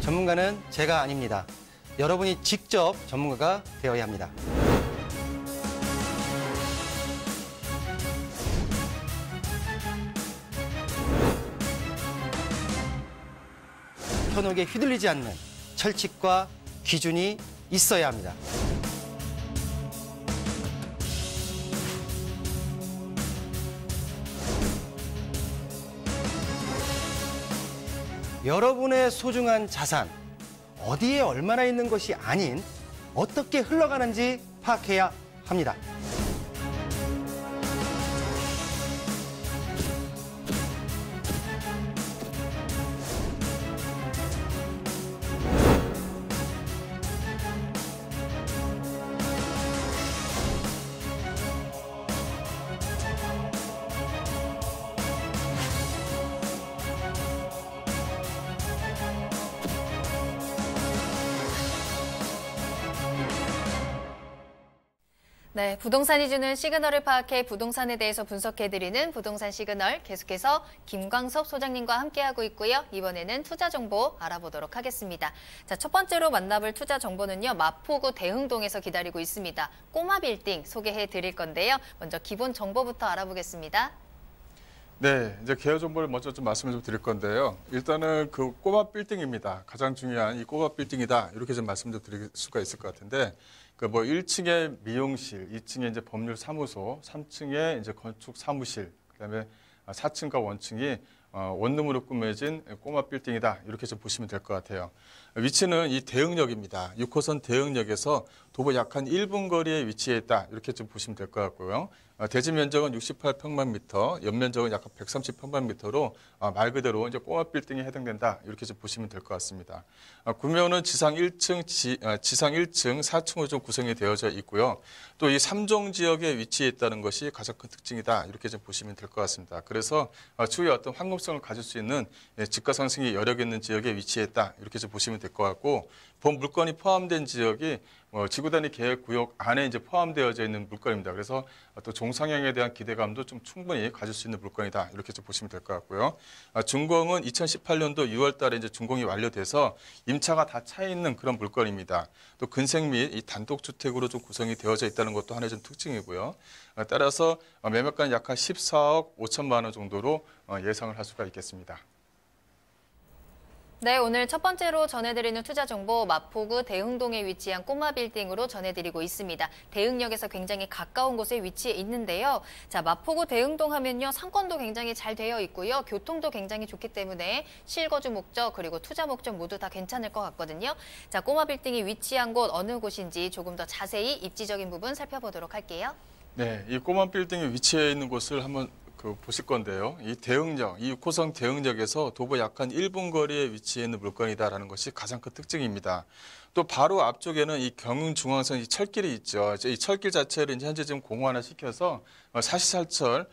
전문가는 제가 아닙니다. 여러분이 직접 전문가가 되어야 합니다. 현혹에 휘둘리지 않는 철칙과 기준이 있어야 합니다. 여러분의 소중한 자산, 어디에 얼마나 있는 것이 아닌 어떻게 흘러가는지 파악해야 합니다. 네, 부동산이 주는 시그널을 파악해 부동산에 대해서 분석해드리는 부동산 시그널, 계속해서 김광섭 소장님과 함께하고 있고요. 이번에는 투자 정보 알아보도록 하겠습니다. 자, 첫 번째로 만나볼 투자 정보는요, 마포구 대흥동에서 기다리고 있습니다. 꼬마 빌딩 소개해드릴 건데요. 먼저 기본 정보부터 알아보겠습니다. 네, 이제 개요 정보를 먼저 좀 말씀을 좀 드릴 건데요. 일단은 그 꼬마 빌딩입니다. 가장 중요한 이 꼬마 빌딩이다. 이렇게 좀 말씀 좀 드릴 수가 있을 것 같은데, 그 뭐 1층에 미용실, 2층에 이제 법률 사무소, 3층에 이제 건축 사무실, 그다음에 4층과 원층이 원룸으로 꾸며진 꼬마 빌딩이다. 이렇게 좀 보시면 될 것 같아요. 위치는 이 대흥역입니다. 6호선 대흥역에서 도보 약 한 1분 거리에 위치해 있다. 이렇게 좀 보시면 될 것 같고요. 대지 면적은 68평방미터, 연면적은 약 130평방미터로 말 그대로 이제 꼬마 빌딩에 해당된다. 이렇게 좀 보시면 될 것 같습니다. 구면은 지상 1층, 지상 1층, 4층으로 좀 구성이 되어져 있고요. 또 이 3종 지역에 위치해 있다는 것이 가장 큰 특징이다. 이렇게 좀 보시면 될 것 같습니다. 그래서 추후에 어떤 황금성을 가질 수 있는 집가 상승이 여력 있는 지역에 위치해 있다. 이렇게 좀 보시면 될 것 같고, 본 물건이 포함된 지역이 지구단위 계획구역 안에 이제 포함되어져 있는 물건입니다. 그래서 또 종상향에 대한 기대감도 좀 충분히 가질 수 있는 물건이다. 이렇게 좀 보시면 될 것 같고요. 준공은 2018년도 6월 달에 이제 준공이 완료돼서 임차가 다 차 있는 그런 물건입니다. 또 근생 및 이 단독주택으로 좀 구성이 되어져 있다는 것도 하나의 좀 특징이고요. 따라서 매매가는 약 한 14억 5천만 원 정도로 예상을 할 수가 있겠습니다. 네, 오늘 첫 번째로 전해드리는 투자 정보 마포구 대흥동에 위치한 꼬마 빌딩으로 전해드리고 있습니다. 대흥역에서 굉장히 가까운 곳에 위치해 있는데요. 자, 마포구 대흥동 하면요, 상권도 굉장히 잘 되어 있고요. 교통도 굉장히 좋기 때문에 실거주 목적 그리고 투자 목적 모두 다 괜찮을 것 같거든요. 자, 꼬마 빌딩이 위치한 곳 어느 곳인지 조금 더 자세히 입지적인 부분 살펴보도록 할게요. 네, 이 꼬마 빌딩이 위치해 있는 곳을 한번 보실 건데요. 이 대흥역, 이 6호선 대흥역에서 도보 약 한 1분 거리에 위치해 있는 물건이다라는 것이 가장 큰 특징입니다. 또 바로 앞쪽에는 이 경운중앙선 이 철길이 있죠. 이 철길 자체를 이제 현재 지금 공원화 시켜서 사시사철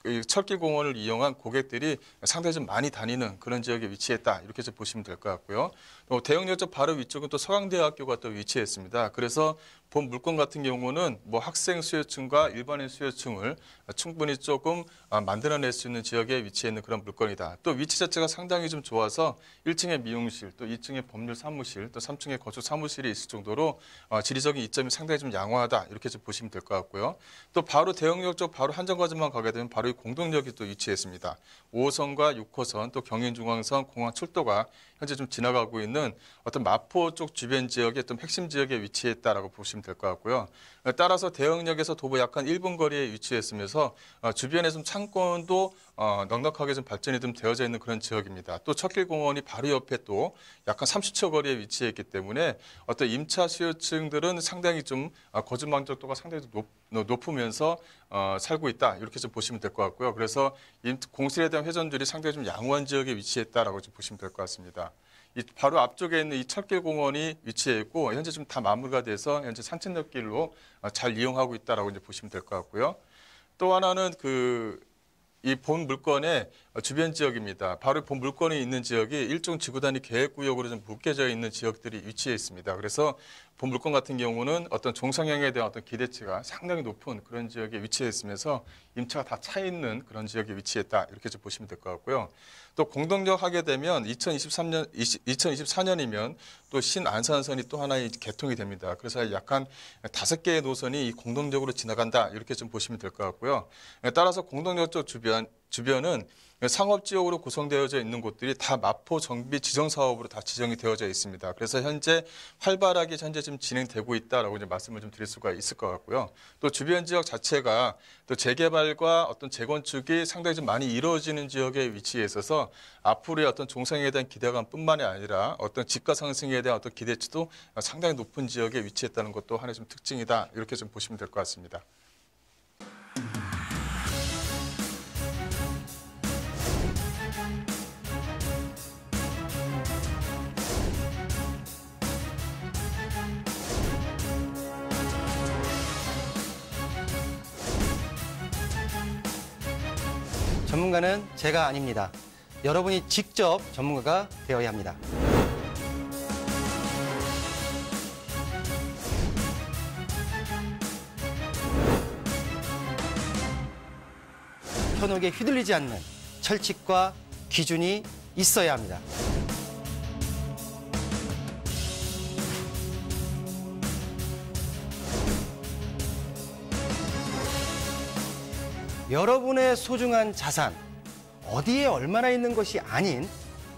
이 철길 공원을 이용한 고객들이 상당히 좀 많이 다니는 그런 지역에 위치했다. 이렇게 좀 보시면 될 것 같고요. 또 대흥역 쪽 바로 위쪽은 또 서강대학교가 또 위치했습니다. 그래서 본 물건 같은 경우는 뭐 학생 수요층과 일반인 수요층을 충분히 조금 만들어낼 수 있는 지역에 위치해 있는 그런 물건이다. 또 위치 자체가 상당히 좀 좋아서 1층에 미용실, 또 2층에 법률 사무실, 또 3층에 건축 사무실이 있을 정도로 지리적인 이점이 상당히 좀 양호하다. 이렇게 좀 보시면 될 것 같고요. 또 바로 대흥역 쪽 바로 한정거장만 가게 되면 바로 이 공동역이 또 위치했습니다. 5호선과 6호선, 또 경인중앙선, 공항 철도가 현재 좀 지나가고 있는 어떤 마포 쪽 주변 지역의 어떤 핵심 지역에 위치했다라고 보시면 될 것 같고요. 따라서 대흥역에서 도보 약 한 1분 거리에 위치했으면서 주변에 좀 상권도 넉넉하게 좀 발전이 좀 되어져 있는 그런 지역입니다. 또 철길공원이 바로 옆에 또 약 한 30초 거리에 위치해 있기 때문에 어떤 임차 수요층들은 상당히 좀 거주 만족도가 상당히 좀 높으면서 살고 있다. 이렇게 좀 보시면 될 것 같고요. 그래서 공실에 대한 회전율이 상당히 좀 양호한 지역에 위치했다라고 좀 보시면 될 것 같습니다. 이 바로 앞쪽에 있는 이 철길공원이 위치해 있고 현재 좀 다 마무리가 돼서 현재 산책로길로 잘 이용하고 있다라고 이제 보시면 될 것 같고요. 또 하나는 이 본 물건의 주변 지역입니다. 바로 본 물건이 있는 지역이 일종 지구단위 계획구역으로 좀 묶여져 있는 지역들이 위치해 있습니다. 그래서 본 물건 같은 경우는 어떤 종상향에 대한 어떤 기대치가 상당히 높은 그런 지역에 위치해 있으면서 임차가 다 차 있는 그런 지역에 위치했다. 이렇게 좀 보시면 될 것 같고요. 또 공동적 하게 되면 2024년이면 또 신안산선이 또 하나의 개통이 됩니다. 그래서 약간 5개의 노선이 공동적으로 지나간다. 이렇게 좀 보시면 될 것 같고요. 따라서 공동적 쪽 주변은 상업지역으로 구성되어져 있는 곳들이 다 마포 정비 지정 사업으로 다 지정이 되어져 있습니다. 그래서 현재 활발하게 지금 진행되고 있다라고 이제 말씀을 좀 드릴 수가 있을 것 같고요. 또 주변 지역 자체가 또 재개발과 어떤 재건축이 상당히 좀 많이 이루어지는 지역에 위치해 있어서 앞으로의 어떤 종상에 대한 기대감뿐만이 아니라 어떤 집가 상승에 대한 어떤 기대치도 상당히 높은 지역에 위치했다는 것도 하나의 좀 특징이다. 이렇게 좀 보시면 될 것 같습니다. 전문가는 제가 아닙니다. 여러분이 직접 전문가가 되어야 합니다. 현혹에 휘둘리지 않는 철칙과 기준이 있어야 합니다. 여러분의 소중한 자산, 어디에 얼마나 있는 것이 아닌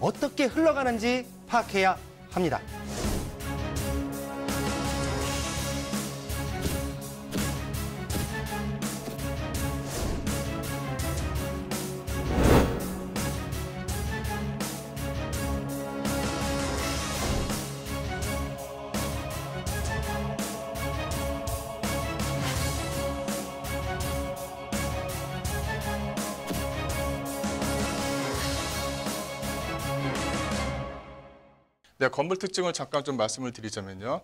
어떻게 흘러가는지 파악해야 합니다. 네, 건물 특징을 잠깐 좀 말씀을 드리자면요.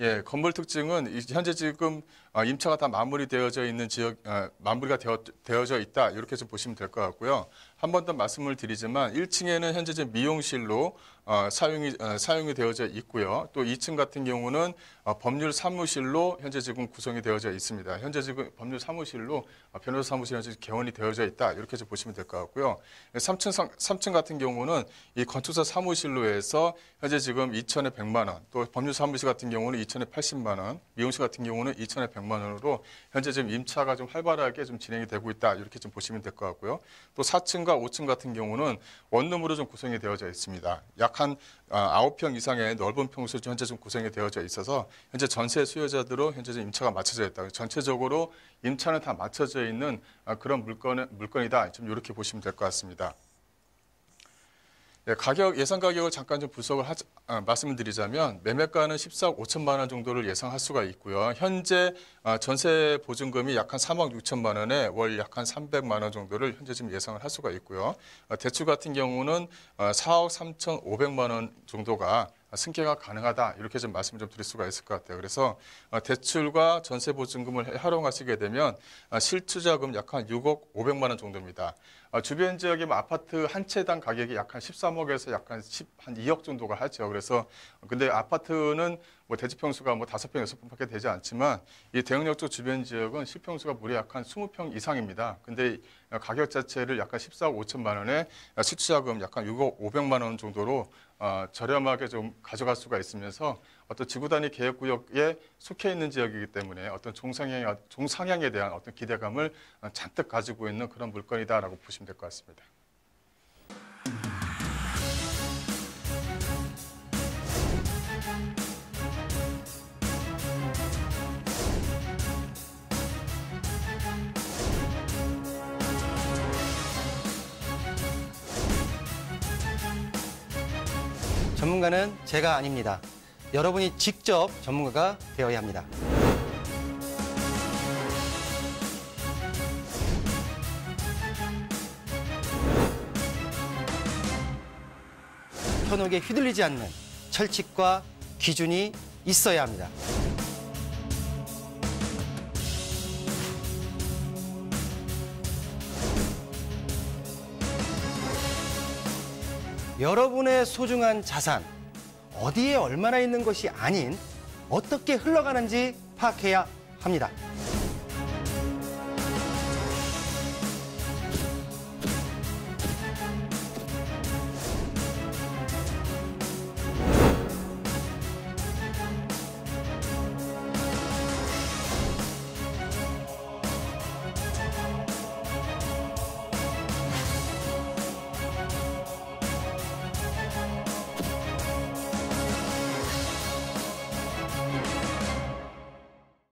예, 건물 특징은 현재 지금 임차가 다 마무리되어져 있는 지역, 마무리가 되어져 있다. 이렇게 좀 보시면 될 것 같고요. 한 번 더 말씀을 드리지만 1층에는 현재 지금 미용실로 사용이 되어져 있고요. 또 2층 같은 경우는 법률 사무실로 현재 지금 구성이 되어져 있습니다. 현재 지금 법률 사무실로 변호사 사무실이 현재 개원이 되어져 있다. 이렇게 좀 보시면 될 것 같고요. 3층 같은 경우는 이 건축사 사무실로 해서 현재 지금 2천에 100만 원, 또 법률 사무실 같은 경우는 2천에 80만 원, 미용실 같은 경우는 2천에 100만 원으로 현재 지금 임차가 좀 활발하게 좀 진행이 되고 있다. 이렇게 좀 보시면 될 것 같고요. 또 4층과 5층 같은 경우는 원룸으로 좀 구성이 되어져 있습니다. 약 한 9평 이상의 넓은 평수로 현재 좀 구성이 되어져 있어서 현재 전세 수요자들로 현재 좀 임차가 맞춰져 있다. 전체적으로 임차는 다 맞춰져 있는 그런 물건이다. 좀 이렇게 보시면 될 것 같습니다. 네, 예상 가격을 잠깐 좀 말씀을 드리자면 매매가는 14억 5천만 원 정도를 예상할 수가 있고요. 현재 전세 보증금이 약 한 3억 6천만 원에 월 약 한 300만 원 정도를 현재 지금 예상을 할 수가 있고요. 대출 같은 경우는 4억 3,500만 원 정도가 승계가 가능하다. 이렇게 좀 말씀을 좀 드릴 수가 있을 것 같아요. 그래서 대출과 전세 보증금을 활용하시게 되면 실투자금 약 한 6억 500만 원 정도입니다. 주변 지역의 아파트 한 채당 가격이 약 한 13억에서 약 한 2억 정도가 하죠. 그래서 근데 아파트는 뭐 대지평수가 뭐 5평, 6평밖에 되지 않지만 이 대흥역 쪽 주변 지역은 실평수가 무려 약 한 20평 이상입니다. 근데 가격 자체를 약 한 14억 5천만 원에 실투자금 약 한 6억 500만 원 정도로 저렴하게 좀 가져갈 수가 있으면서 어떤 지구 단위 계획구역에 속해 있는 지역이기 때문에 어떤 종상향에 대한 어떤 기대감을 잔뜩 가지고 있는 그런 물건이다라고 보시면 될 것 같습니다. 전문가는 제가 아닙니다. 여러분이 직접 전문가가 되어야 합니다. 현혹에 휘둘리지 않는 철칙과 기준이 있어야 합니다. 여러분의 소중한 자산, 어디에 얼마나 있는 것이 아닌 어떻게 흘러가는지 파악해야 합니다.